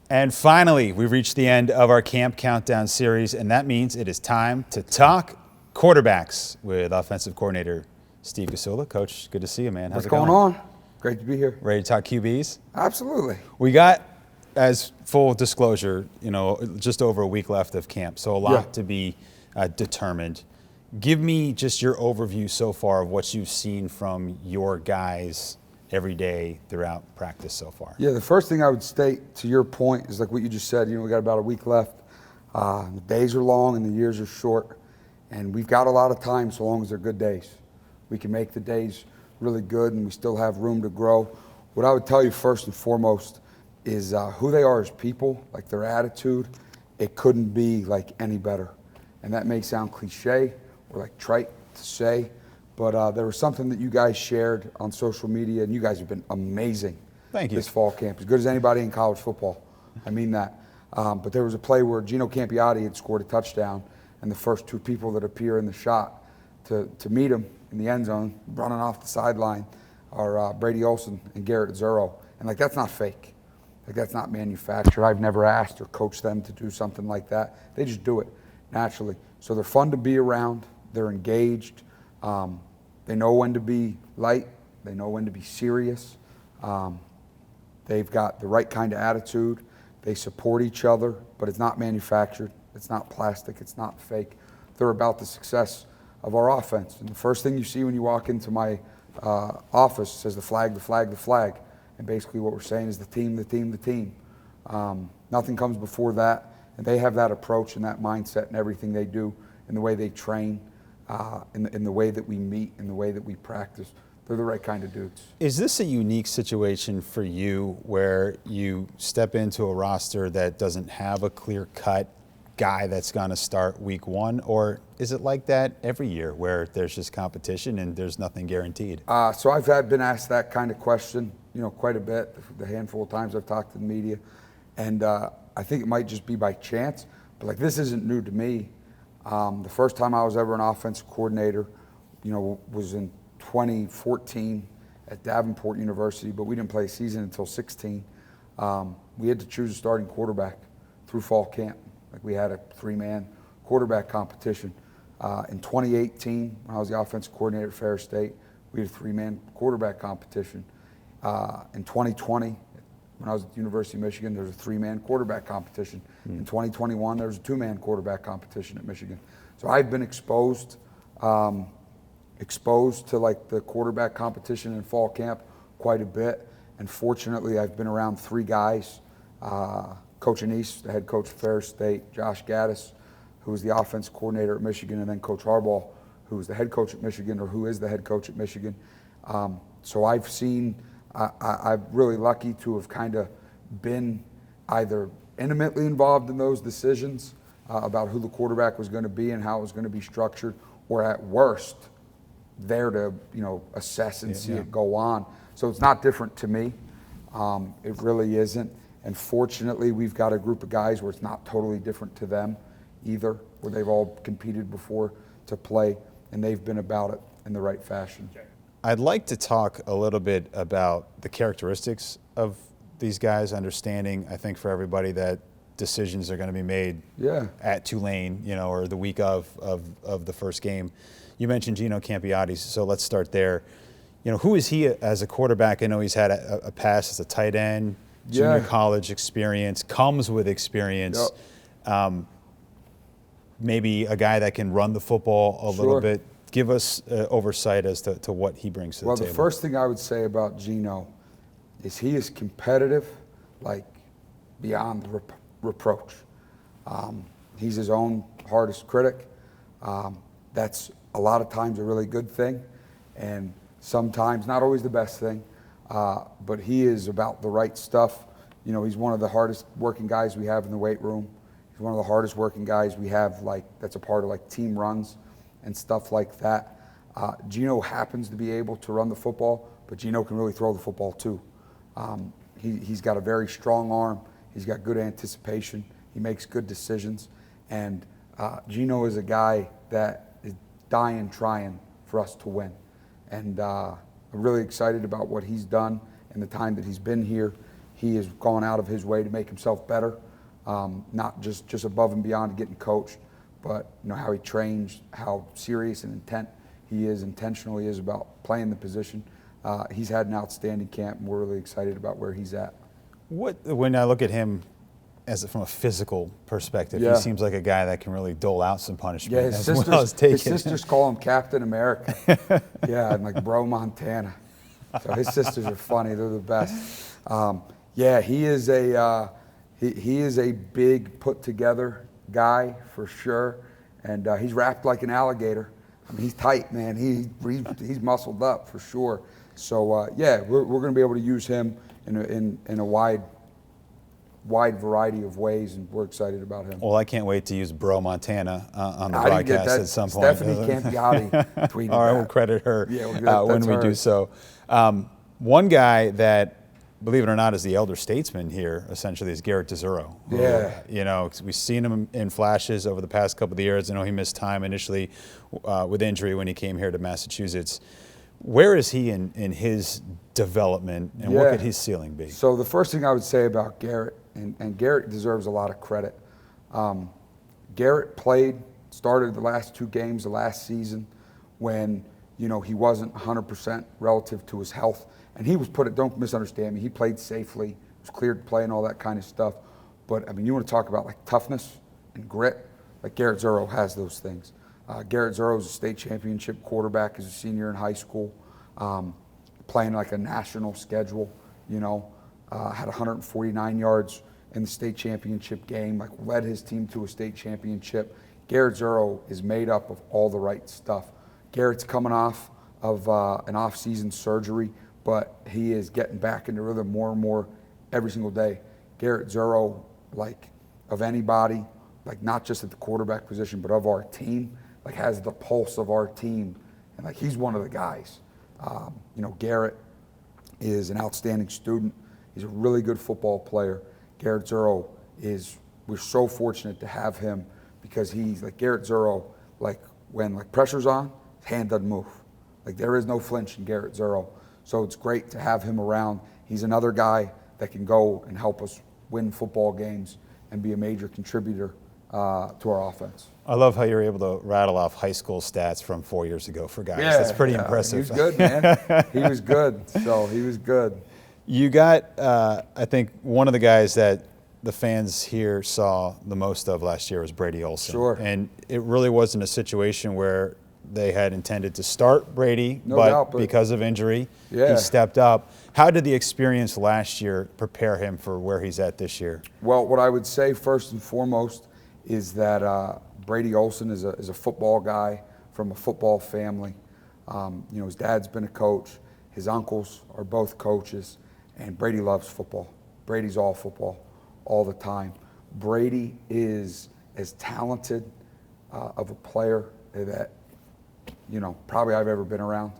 And finally, we've reached the end of our Camp Countdown series, and that means it is time to talk quarterbacks with offensive coordinator Steve Gasula. Coach, good to see you, man. How's What's it going? going on? Great to be here. Ready to talk QBs? Absolutely. We got, as full disclosure, just over a week left of camp, so a lot to be determined. Give me just your overview so far of what you've seen from your guys every day throughout practice so far. Yeah, the first thing I would state to your point is like what you just said. We got about a week left. The days are long and the years are short, and we've got a lot of time so long as they're good days. We can make the days really good, and we still have room to grow. What I would tell you first and foremost is who they are as people, like their attitude. It couldn't be like any better, and that may sound cliche or like trite to say, but there was something that you guys shared on social media, and you guys have been amazing. Thank you. This fall camp, as good as anybody in college football. I mean that. But there was a play where Geno Campiotti had scored a touchdown, and the first two people that appear in the shot to meet him in the end zone, running off the sideline, are Brady Olsen and Garrett Zoro. And like, that's not fake. Like, that's not manufactured. I've never asked or coached them to do something like that. They just do it naturally. So they're fun to be around. They're engaged. They know when to be light. They know when to be serious. They've got the right kind of attitude. They support each other, but it's not manufactured. It's not plastic. It's not fake. They're about the success of our offense. And the first thing you see when you walk into my office says the flag, the flag, the flag. And basically what we're saying is the team, the team, the team. Nothing comes before that. And they have that approach and that mindset in everything they do, in the way they train, in the way that we meet, in the way that we practice. They're the right kind of dudes. Is this a unique situation for you where you step into a roster that doesn't have a clear-cut guy that's going to start week one, or is it like that every year where there's just competition and there's nothing guaranteed? So I've been asked that kind of question, quite a bit, the handful of times I've talked to the media, and I think it might just be by chance, but like, this isn't new to me. The first time I was ever an offensive coordinator, was in 2014 at Davenport University, but we didn't play a season until 16. We had to choose a starting quarterback through fall camp. Like, we had a three-man quarterback competition. In 2018, when I was the offensive coordinator at Ferris State, we had a three-man quarterback competition. In 2020, when I was at the University of Michigan, there was a three-man quarterback competition. In 2021, there was a two-man quarterback competition at Michigan. So I've been exposed to like the quarterback competition in fall camp quite a bit. And fortunately, I've been around three guys. Coach Anise, the head coach of Ferris State, Josh Gaddis, who was the offense coordinator at Michigan, and then Coach Harbaugh, who was the head coach at Michigan, or who is the head coach at Michigan. So I've seen, I'm really lucky to have kind of been either intimately involved in those decisions about who the quarterback was going to be and how it was going to be structured, or at worst, there to assess and see it go on. So it's not different to me. It really isn't. And fortunately, we've got a group of guys where it's not totally different to them either, where they've all competed before to play, and they've been about it in the right fashion. I'd like to talk a little bit about the characteristics of these guys, understanding, I think, for everybody that decisions are going to be made at Tulane, or the week of the first game. You mentioned Geno Campiotti, so let's start there. Who is he as a quarterback? I know he's had a pass as a tight end, junior college experience, comes with experience. Maybe a guy that can run the football a little bit. Give us oversight as to what he brings to the table. Well, the first thing I would say about Geno is he is competitive, like beyond reproach. He's his own hardest critic. That's a lot of times a really good thing, and sometimes not always the best thing, but he is about the right stuff. He's one of the hardest working guys we have in the weight room. He's one of the hardest working guys we have, that's a part of team runs and stuff like that. Geno happens to be able to run the football, but Geno can really throw the football too. He's got a very strong arm. He's got good anticipation. He makes good decisions. And Geno is a guy that is dying trying for us to win. And I'm really excited about what he's done in the time that he's been here. he has gone out of his way to make himself better, not just above and beyond getting coached, but how he trains, how serious and intentional he is about playing the position. He's had an outstanding camp, and we're really excited about where he's at. When I look at him from a physical perspective, he seems like a guy that can really dole out some punishment. Yeah, his sisters call him Captain America. Yeah, and like Bro Montana. So his sisters are funny; they're the best. Yeah, he is a big, put together guy for sure, and he's wrapped like an alligator. I mean, he's tight, man. He's muscled up for sure. So yeah, we're going to be able to use him in a wide variety of ways, and we're excited about him. Well, I can't wait to use Bro Montana on the broadcast at some point. Stephanie Campiotti tweeted All right, that. we'll credit her when we do so. One guy that, believe it or not, is the elder statesman here, essentially, is Garrett Zoro. Yeah. We've seen him in flashes over the past couple of years. I know he missed time initially with injury when he came here to Massachusetts. Where is he in his development, and what could his ceiling be? So the first thing I would say about Garrett, and Garrett deserves a lot of credit. Garrett started the last 2 games of last season when he wasn't 100% relative to his health. And he was don't misunderstand me, he played safely, was cleared to play and all that kind of stuff. But I mean, you want to talk about like toughness and grit, like Garrett Zoro has those things. Garrett Zoro is a state championship quarterback as a senior in high school, playing like a national schedule, had 149 yards in the state championship game, like led his team to a state championship. Garrett Zoro is made up of all the right stuff. Garrett's coming off of an off-season surgery, but he is getting back into rhythm more and more every single day. Garrett Zoro, like of anybody, like not just at the quarterback position, but of our team, like has the pulse of our team, and like he's one of the guys. Garrett is an outstanding student. He's a really good football player. Garrett Zoro we're so fortunate to have him because he's like Garrett Zoro, like when like pressure's on, his hand doesn't move. Like there is no flinch in Garrett Zoro. So it's great to have him around. He's another guy that can go and help us win football games and be a major contributor to our offense. I love how you're able to rattle off high school stats from 4 years ago for guys. That's pretty impressive. He was good, man. He was good. So he was good. You got, I think, one of the guys that the fans here saw the most of last year was Brady Olsen. Sure. And it really wasn't a situation where they had intended to start Brady, but because of injury, he stepped up. How did the experience last year prepare him for where he's at this year? Well, what I would say first and foremost is that Brady Olsen is a football guy from a football family. His dad's been a coach. His uncles are both coaches. And Brady loves football. Brady's all football all the time. Brady is as talented of a player that probably I've ever been around.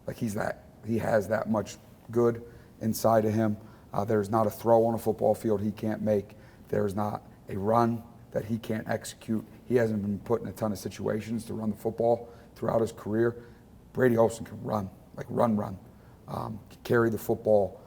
Like he has that much good inside of him. There's not a throw on a football field he can't make. There's not a run that he can't execute. He hasn't been put in a ton of situations to run the football throughout his career. Brady Olsen can run, like run, carry the football.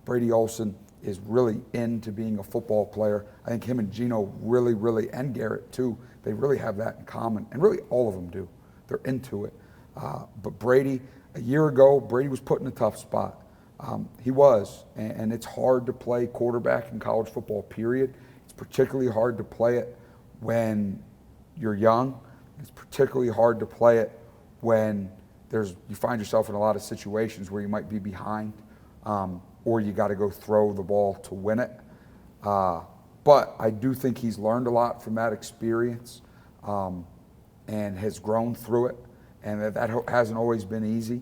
Brady Olsen is really into being a football player. I think him and Geno really, and Garrett too, they really have that in common. And really all of them do. They're into it. But Brady, a year ago, Brady was put in a tough spot. He was, and it's hard to play quarterback in college football, period. It's particularly hard to play it when you're young. It's particularly hard to play it when you find yourself in a lot of situations where you might be behind, or you got to go throw the ball to win it. But I do think he's learned a lot from that experience and has grown through it. And that hasn't always been easy.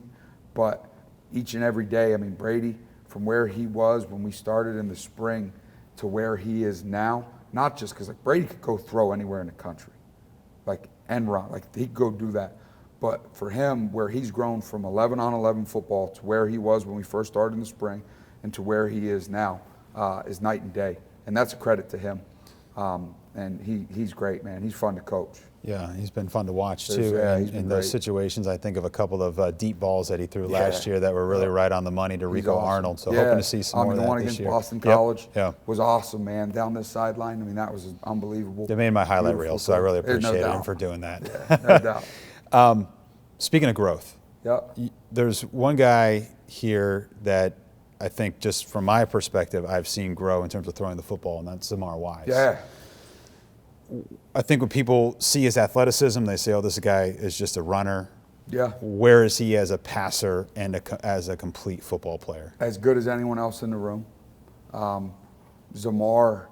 But each and every day, I mean, Brady, from where he was when we started in the spring to where he is now, not just because like Brady could go throw anywhere in the country, like and run, like he could go do that. But for him, where he's grown from 11-on-11 football to where he was when we first started in the spring and to where he is now is night and day. And that's a credit to him. and he's great, man. He's fun to coach. Yeah, he's been fun to watch too. In those situations, I think of a couple of deep balls that he threw last year that were really right on the money to Rico Arnold. So hoping to see some more of that this year. The one against Boston College was awesome, man. Down this sideline, I mean, that was unbelievable. They made my highlight reel, so I really appreciate him for doing that. Yeah, no doubt. Speaking of growth, there's one guy here that I think, just from my perspective, I've seen grow in terms of throwing the football, and that's Zamar Wise. Yeah. I think when people see his athleticism, they say, oh, this guy is just a runner. Yeah. Where is he as a passer and as a complete football player? As good as anyone else in the room. Zamar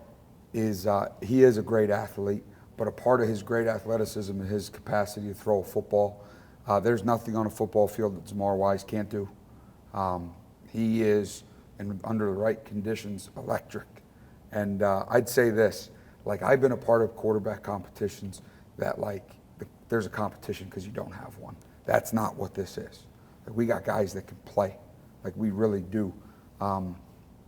is he is a great athlete, but a part of his great athleticism is his capacity to throw a football. There's nothing on a football field that Zamar Wise can't do. He is, and under the right conditions, electric. And I'd say this, like, I've been a part of quarterback competitions that, like, there's a competition because you don't have one. That's not what this is. Like, we got guys that can play. Like, we really do.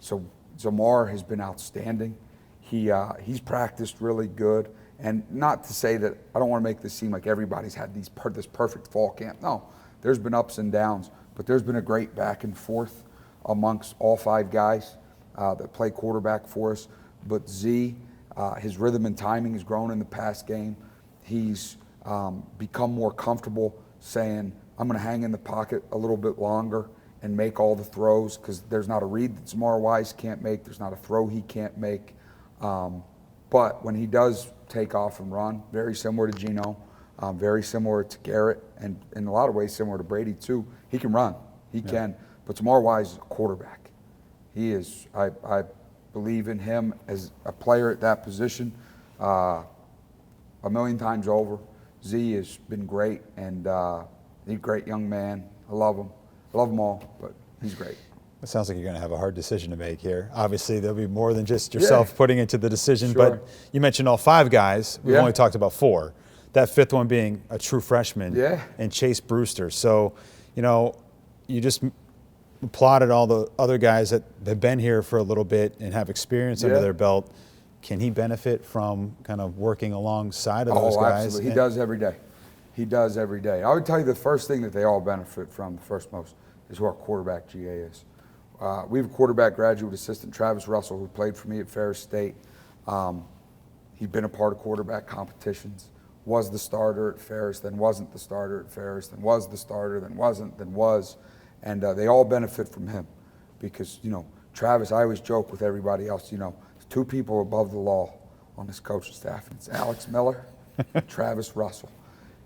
So Zamar has been outstanding. He's practiced really good. And not to say that, I don't want to make this seem like everybody's had this perfect fall camp. No, there's been ups and downs, but there's been a great back and forth amongst all 5 guys that play quarterback for us. But Z, his rhythm and timing has grown in the pass game. He's become more comfortable saying, I'm going to hang in the pocket a little bit longer and make all the throws, because there's not a read that Zamar Wise can't make. There's not a throw he can't make. But when he does take off and run, very similar to Geno, very similar to Garrett, and in a lot of ways similar to Brady too, he can run. He can. But Zamar Wise is a quarterback. He is, I believe in him as a player at that position a million times over. Z has been great, and he's a great young man. I love him. I love them all, but he's great. It sounds like you're going to have a hard decision to make here. Obviously, there'll be more than just yourself putting into the decision, but you mentioned all 5 guys. We've only talked about 4. That 5th one being a true freshman and Chase Brewster. So, you know, you just applauded all the other guys that have been here for a little bit and have experience under their belt. Can he benefit from kind of working alongside of those guys? Absolutely. He does every day. He does every day. I would tell you the first thing that they all benefit from, the first most, is who our quarterback GA is. We have a quarterback graduate assistant, Travis Russell, who played for me at Ferris State. He'd been a part of quarterback competitions, was the starter at Ferris, then wasn't the starter at Ferris, then was the starter, then wasn't, then was. And they all benefit from him because, you know, Travis, I always joke with everybody else, you know, there's 2 people above the law on this coaching staff, and it's Alex Miller and Travis Russell.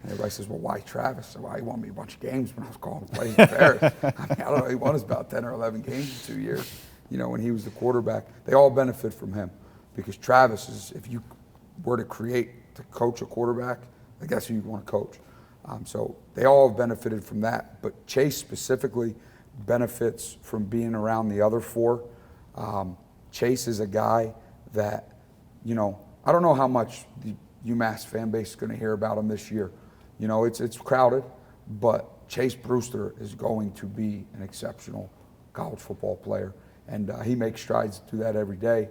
And everybody says, well, why Travis? So, well, he won me a bunch of games when I was calling plays in Ferris. I mean, I don't know, he won us about 10 or 11 games in 2 years, you know, when he was the quarterback. They all benefit from him because Travis is, if you were to coach a quarterback, like that's who you want to coach. So they all have benefited from that. But Chase specifically benefits from being around the other 4. Chase is a guy that, you know, I don't know how much the UMass fan base is going to hear about him this year. You know, it's crowded, but Chase Brewster is going to be an exceptional college football player, and he makes strides to do that every day.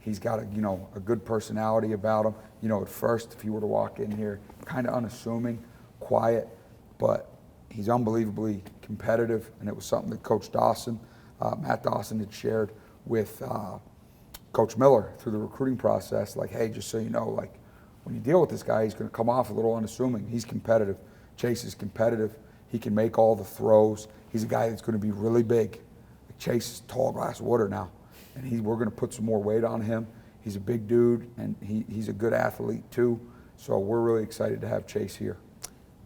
He's got a good personality about him. You know, at first, if you were to walk in here, kind of unassuming, quiet, but he's unbelievably competitive, and it was something that Coach Dawson, Matt Dawson, had shared with Coach Miller through the recruiting process. Like, hey, just so you know, like, when you deal with this guy, he's going to come off a little unassuming. He's competitive. Chase is competitive. He can make all the throws. He's a guy that's going to be really big. Like, Chase is tall glass of water now, and we're going to put some more weight on him. He's a big dude, and he's a good athlete too. So we're really excited to have Chase here.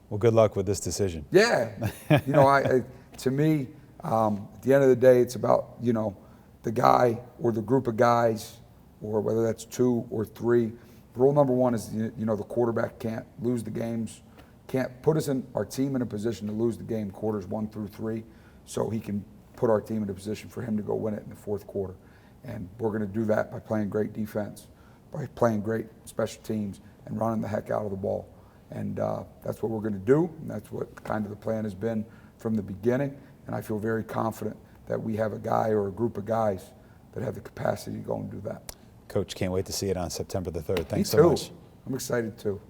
Well, good luck with this decision. Yeah. You know, to me, at the end of the day, it's about, you know, the guy or the group of guys, or whether that's 2 or 3. Rule number 1 is, you know, the quarterback can't lose the games, can't put our team in a position to lose the game quarters 1 through 3, so he can put our team in a position for him to go win it in the 4th quarter. And we're going to do that by playing great defense, by playing great special teams, and running the heck out of the ball. And that's what we're going to do, and that's what kind of the plan has been from the beginning. And I feel very confident that we have a guy or a group of guys that have the capacity to go and do that. Coach, can't wait to see it on September the 3rd. Thanks Me too. so much. I'm excited too.